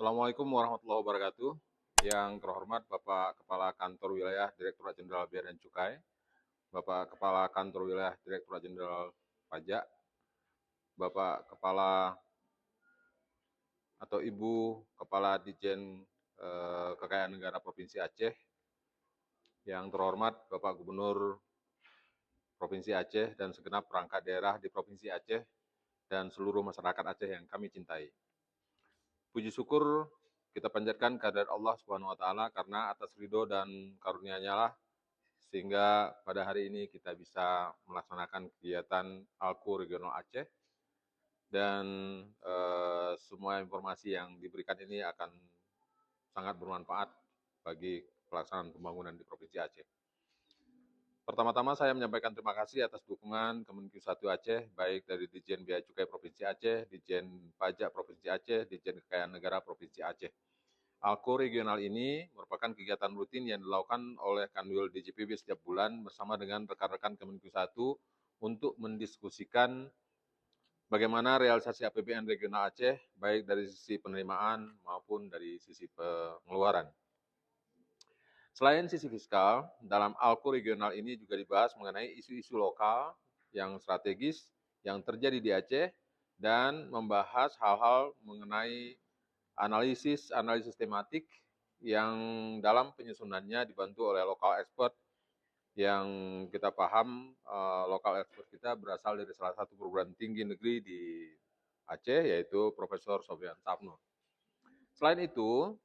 Assalamualaikum warahmatullahi wabarakatuh. Yang terhormat Bapak Kepala Kantor Wilayah Direktorat Jenderal Bea dan Cukai, Bapak Kepala Kantor Wilayah Direktorat Jenderal Pajak, Bapak Kepala atau Ibu Kepala Ditjen Kekayaan Negara Provinsi Aceh, yang terhormat Bapak Gubernur Provinsi Aceh dan segenap perangkat daerah di Provinsi Aceh dan seluruh masyarakat Aceh yang kami cintai. Puji syukur kita panjatkan kehadirat Allah Subhanahu wa taala karena atas ridho dan karunia-Nya lah sehingga pada hari ini kita bisa melaksanakan kegiatan Alku Regional Aceh dan semua informasi yang diberikan ini akan sangat bermanfaat bagi pelaksanaan pembangunan di Provinsi Aceh. Pertama-tama saya menyampaikan terima kasih atas dukungan Kemenkyu 1 Aceh, baik dari Ditjen Bea Cukai Provinsi Aceh, Ditjen Pajak Provinsi Aceh, Ditjen Kekayaan Negara Provinsi Aceh. Alko regional ini merupakan kegiatan rutin yang dilakukan oleh Kanwil DJPB setiap bulan bersama dengan rekan-rekan Kemenkyu 1 untuk mendiskusikan bagaimana realisasi APBN regional Aceh, baik dari sisi penerimaan maupun dari sisi pengeluaran. Selain sisi fiskal, dalam Alko regional ini juga dibahas mengenai isu-isu lokal yang strategis yang terjadi di Aceh dan membahas hal-hal mengenai analisis tematik yang dalam penyusunannya dibantu oleh lokal expert yang kita paham lokal expert kita berasal dari salah satu perguruan tinggi negeri di Aceh, yaitu Profesor Sofian Sapno. Selain itu,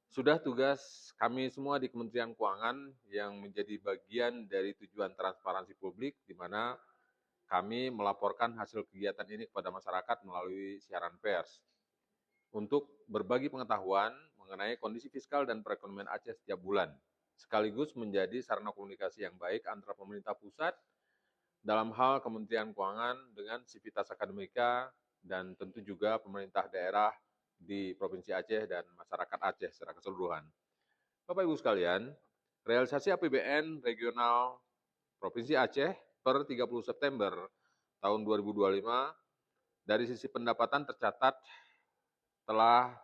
sudah tugas kami semua di Kementerian Keuangan yang menjadi bagian dari tujuan transparansi publik, di mana kami melaporkan hasil kegiatan ini kepada masyarakat melalui siaran pers untuk berbagi pengetahuan mengenai kondisi fiskal dan perekonomian Aceh setiap bulan, sekaligus menjadi sarana komunikasi yang baik antara pemerintah pusat dalam hal Kementerian Keuangan dengan Sivitas Akademika dan tentu juga pemerintah daerah di Provinsi Aceh dan masyarakat Aceh secara keseluruhan. Bapak Ibu sekalian, realisasi APBN regional Provinsi Aceh per 30 September tahun 2025 dari sisi pendapatan tercatat telah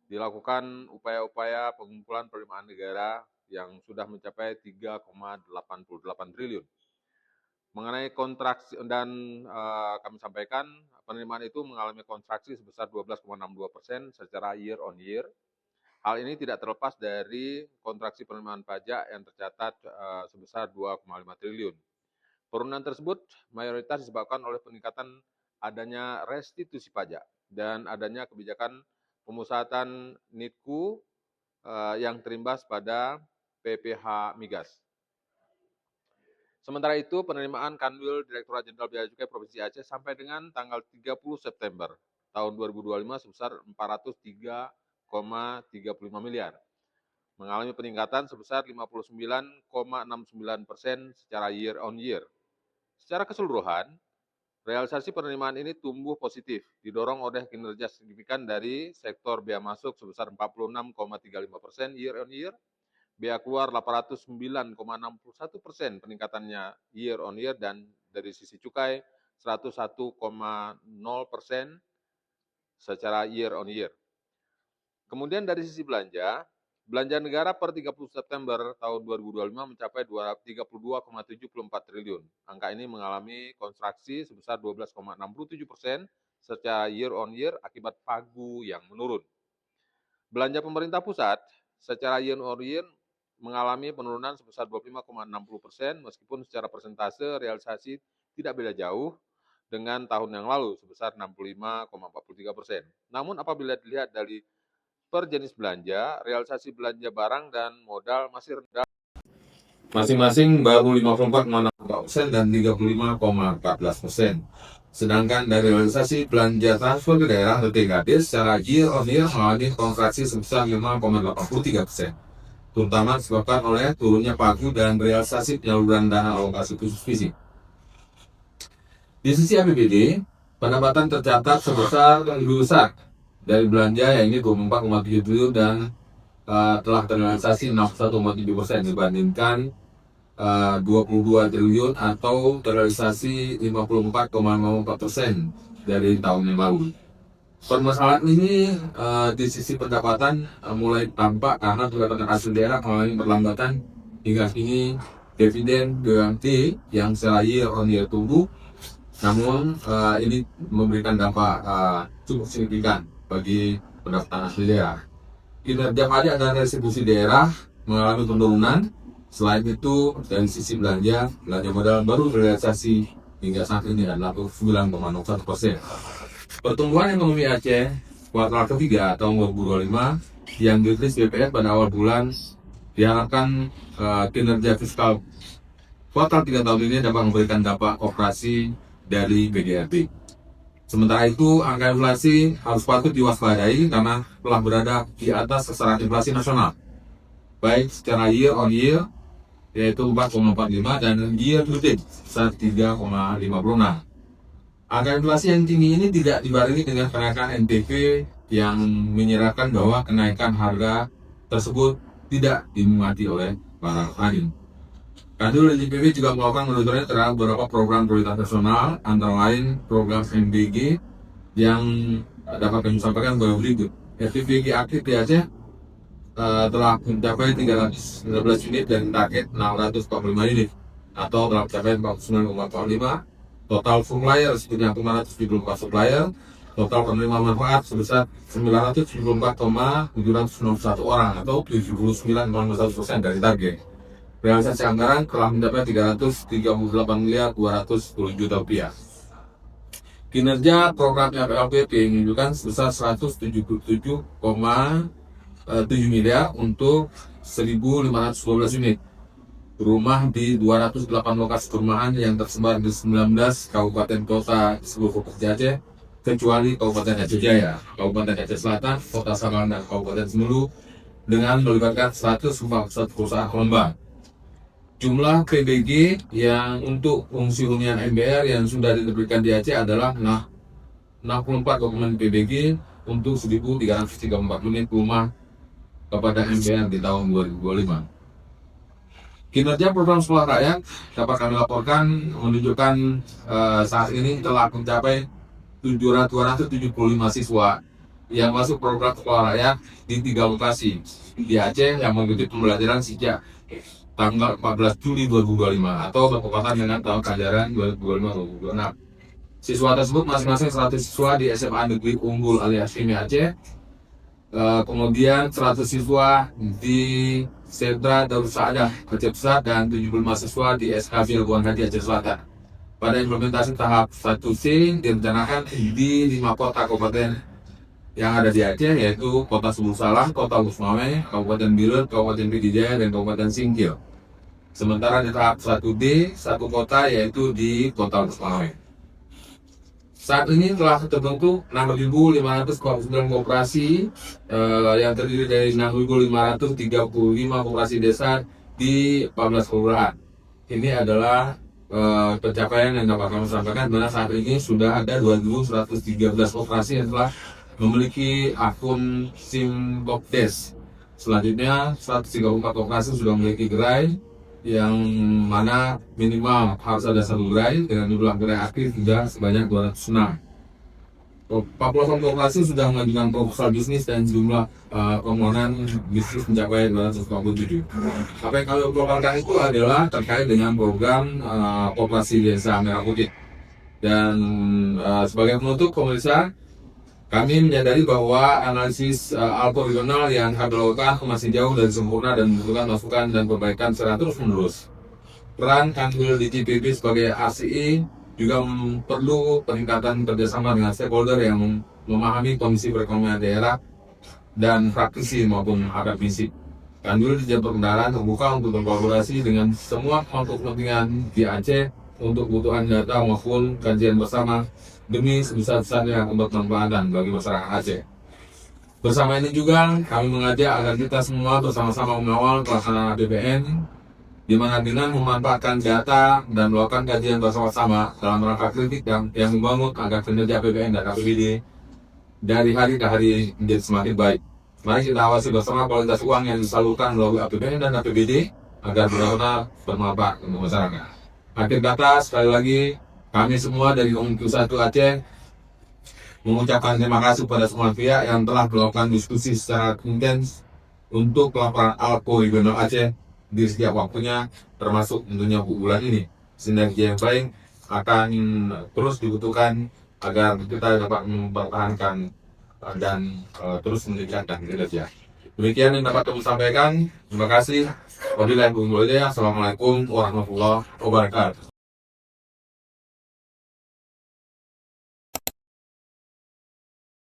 dilakukan upaya-upaya pengumpulan penerimaan negara yang sudah mencapai 3,88 triliun. Mengenai kontraksi dan kami sampaikan penerimaan itu mengalami kontraksi sebesar 12,62% secara year on year. Hal ini tidak terlepas dari kontraksi penerimaan pajak yang tercatat sebesar 2,5 triliun. Penurunan tersebut mayoritas disebabkan oleh peningkatan adanya restitusi pajak dan adanya kebijakan pemusatan NITKU yang terimbas pada PPH Migas. Sementara itu, penerimaan Kanwil Direktorat Jenderal Bea Cukai Provinsi Aceh sampai dengan tanggal 30 September tahun 2025 sebesar 403,35 miliar, mengalami peningkatan sebesar 59,69% secara year on year. Secara keseluruhan, realisasi penerimaan ini tumbuh positif, didorong oleh kinerja signifikan dari sektor bea masuk sebesar 46,35% year on year, bea keluar 809,61% peningkatannya year on year, dan dari sisi cukai 101,0% secara year on year. Kemudian dari sisi belanja negara per 30 September tahun 2025 mencapai 32,74 triliun. Angka ini mengalami kontraksi sebesar 12,67% secara year on year akibat pagu yang menurun. Belanja pemerintah pusat secara year on year mengalami penurunan sebesar 25,60%, meskipun secara persentase realisasi tidak beda jauh dengan tahun yang lalu sebesar 65,43%. Namun apabila dilihat dari per jenis belanja, realisasi belanja barang dan modal masih rendah. Masing-masing baru 54,64% dan 35,14%. Sedangkan dari realisasi belanja transfer ke daerah atau TKD secara year on year mengalami kontraksi sebesar 5,83%. Terutama disebabkan oleh turunnya pagu dan realisasi penyaluran dana alokasi khusus fisik. Di sisi APBD, pendapatan tercatat sebesar lebih besar dari belanja, yaitu 24,7 triliun dan telah terrealisasi 61,7% dibandingkan 22 triliun atau terrealisasi 54,04% dari tahun yang lalu. Permasalahan ini di sisi pendapatan mulai tampak karena pendapatan asli daerah mengalami perlambatan hingga kini dividen BUMD yang secara year on year tumbuh, namun ini memberikan dampak cukup signifikan bagi pendapatan asli daerah. Kinerja pajak dan retribusi daerah mengalami penurunan. Selain itu, dari sisi belanja modal baru realisasi hingga saat ini adalah 9,01%. Pertumbuhan ekonomi Aceh kuartal ketiga tahun 2025 yang dirilis BPS pada awal bulan diharapkan kinerja fiskal kuartal 3 tahun ini dapat memberikan dampak operasi dari PDRB. Sementara itu, angka inflasi harus patut diwaspadai karena telah berada di atas sasaran inflasi nasional, baik secara year on year yaitu 4,45 dan year to date sebesar 3,56. Angka inflasi yang tinggi ini tidak dibarengi dengan kenaikan NPP yang menyerahkan bahwa kenaikan harga tersebut tidak dinikmati oleh para petani. Kanwil LJPP juga melakukan monitoring terhadap beberapa program prioritas nasional, antara lain program MBG yang dapat kami sampaikan berikut. FPVG aktif di Aceh telah mencapai 319 unit dan target 645 unit atau telah mencapai 49,45. Total supplier sekitar 574 supplier, total penerima manfaat sebesar 974,761 orang atau 79,1% dari target. Realisasi anggaran telah mencapai 338 miliar 210 juta rupiah. Kinerja program PLPP menunjukkan sebesar 177,7 miliar untuk 1.512 unit rumah di 208 lokasi perumahan yang tersebar di 19 kabupaten kota di seluruh Provinsi Aceh, kecuali Kabupaten Aceh Jaya, Kabupaten Aceh Selatan, Kota Sabang, dan Kabupaten Semelu dengan melibatkan 141 perusahaan pengembang. Jumlah PBG yang untuk fungsi hunian MBR yang sudah diterbitkan di Aceh adalah 64 dokumen PBG untuk 1.334 unit rumah kepada MBR di tahun 2025. Kinerja program sekolah rakyat dapat kami laporkan menunjukkan saat ini telah mencapai 275 siswa yang masuk program sekolah rakyat di 3 lokasi di Aceh yang mengikuti pembelajaran sejak tanggal 14 Juli 2025 atau bertepatan dengan tahun ajaran 2025-2026. Siswa tersebut masing-masing 100 siswa di SMA Negeri Unggul alias IME Aceh, kemudian 100 siswa di Sentra Darul Saadah Aceh Pusat dan 75 siswa di SKB Labuan Hadi Aceh Selatan. Pada implementasi tahap 1C direncanakan di 5 kota kabupaten yang ada di Aceh, yaitu Kota Subul Salam, Kota Lusmame, Kabupaten Bilut, Kabupaten Pidijaya, dan Kabupaten Singkil. Sementara di tahap 1D, 1 kota yaitu di Kota Lusmame. Saat ini telah terbentuk 6.549 koperasi yang terdiri dari 6.535 koperasi desa di 14 kelurahan. Ini adalah pencapaian yang dapat kami sampaikan, dimana saat ini sudah ada 2.113 koperasi yang telah memiliki akun SIM BOKDes. Selanjutnya 134 koperasi sudah memiliki gerai yang mana minimal harus ada 1 gerai dengan jumlah gerai aktif sudah sebanyak 206. 48 koperasi sudah mengajukan proposal bisnis dan jumlah permohonan bisnis mencapai 247. Apa yang kami lakukan itu adalah terkait dengan program koperasi desa Merah Putih. Dan sebagai penutup pemirsa, kami menyadari bahwa analisis algoritmal yang kami lakukan masih jauh dari sempurna dan membutuhkan masukan dan perbaikan secara terus-menerus. Peran Kanwil LJPP sebagai RCI juga perlu peningkatan kerjasama dengan stakeholder yang memahami kondisi perekonomian daerah dan praktisi maupun akademisi. Kanwil Dirjen Perkendaraan terbuka untuk berkolaborasi dengan semua kelompok kepentingan di Aceh untuk kebutuhan data maupun kajian bersama demi sebesar-besarnya kebermanfaatan bagi masyarakat Aceh. Bersama ini juga kami mengajak agar kita semua bersama-sama mengawal pelaksanaan APBN, di mana dengan memanfaatkan data dan melakukan kajian bersama-sama dalam rangka kritik yang membangun agar kinerja APBN dan APBD dari hari ke hari menjadi semakin baik. Mari kita awasi bersama kualitas uang yang disalurkan melalui APBN dan APBD agar benar-benar bermanfaat untuk masyarakat. Akhir kata, sekali lagi, kami semua dari Komisi 1 Aceh mengucapkan terima kasih pada semua pihak yang telah melakukan diskusi secara intens untuk pelaporan Alko Regional Aceh di setiap waktunya, termasuk tentunya bulan ini. Sinergi yang baik akan terus dibutuhkan agar kita dapat mempertahankan dan terus meningkatkan kinerja. Demikian yang dapat kami sampaikan. Terima kasih. Wabillahi taufiq wal hidayah. Assalamualaikum warahmatullahi wabarakatuh.